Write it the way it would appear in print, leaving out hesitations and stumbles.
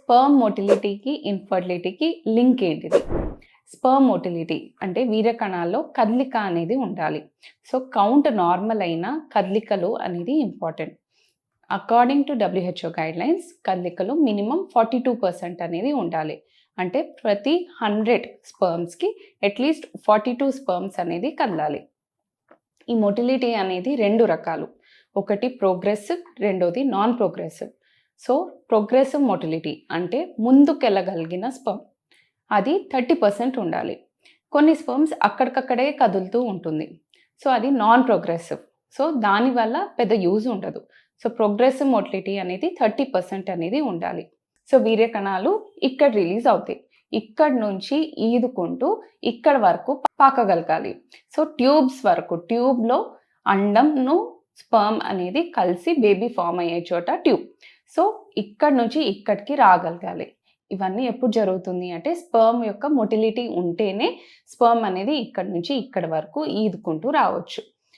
Sperm మోటిలిటీకి ఇన్ఫర్టిలిటీకి link ఏంటిది? Sperm motility అంటే వీర్య కణాల్లో కదలిక అనేది ఉండాలి. సో కౌంట్ నార్మల్ అయినా కదలికలు అనేది important. According to WHO guidelines కదలికలు మినిమం 42% అనేది ఉండాలి. అంటే ప్రతి 100 స్పర్మ్స్కి అట్లీస్ట్ 42 స్పర్మ్స్ అనేది కదలాలి. ఈ మోటిలిటీ అనేది 2 రకాలు. ఒకటి ప్రోగ్రెసివ్, రెండోది non progressive. So progressive motility అంటే ముందుకెళ్ళగలిగిన స్పర్మ్ అది 30% ఉండాలి. కొన్ని స్పర్మ్స్ అక్కడికక్కడే కదులుతూ ఉంటుంది. సో అది నాన్ ప్రోగ్రెసివ్. సో దానివల్ల పెద్ద యూజ్ ఉండదు. సో ప్రోగ్రెసివ్ మోటిలిటీ అనేది 30% అనేది ఉండాలి. సో వీర్య కణాలు ఇక్కడ రిలీజ్ అవుతాయి. ఇక్కడ నుంచి ఈదుకుంటూ ఇక్కడ వరకు పాకగలగాలి. సో ట్యూబ్స్ వరకు, ట్యూబ్లో అండంను స్పర్మ్ అనేది కలిసి బేబీ ఫామ్ అయ్యే చోట ట్యూబ్. సో ఇక్కడ నుంచి ఇక్కడికి రాగలగాలి. ఇవన్నీ ఎప్పుడు జరుగుతుంది అంటే స్పర్మ్ యొక్క మోటిలిటీ ఉంటేనే స్పర్మ్ అనేది ఇక్కడ నుంచి ఇక్కడ వరకు ఈదుకుంటూ రావచ్చు.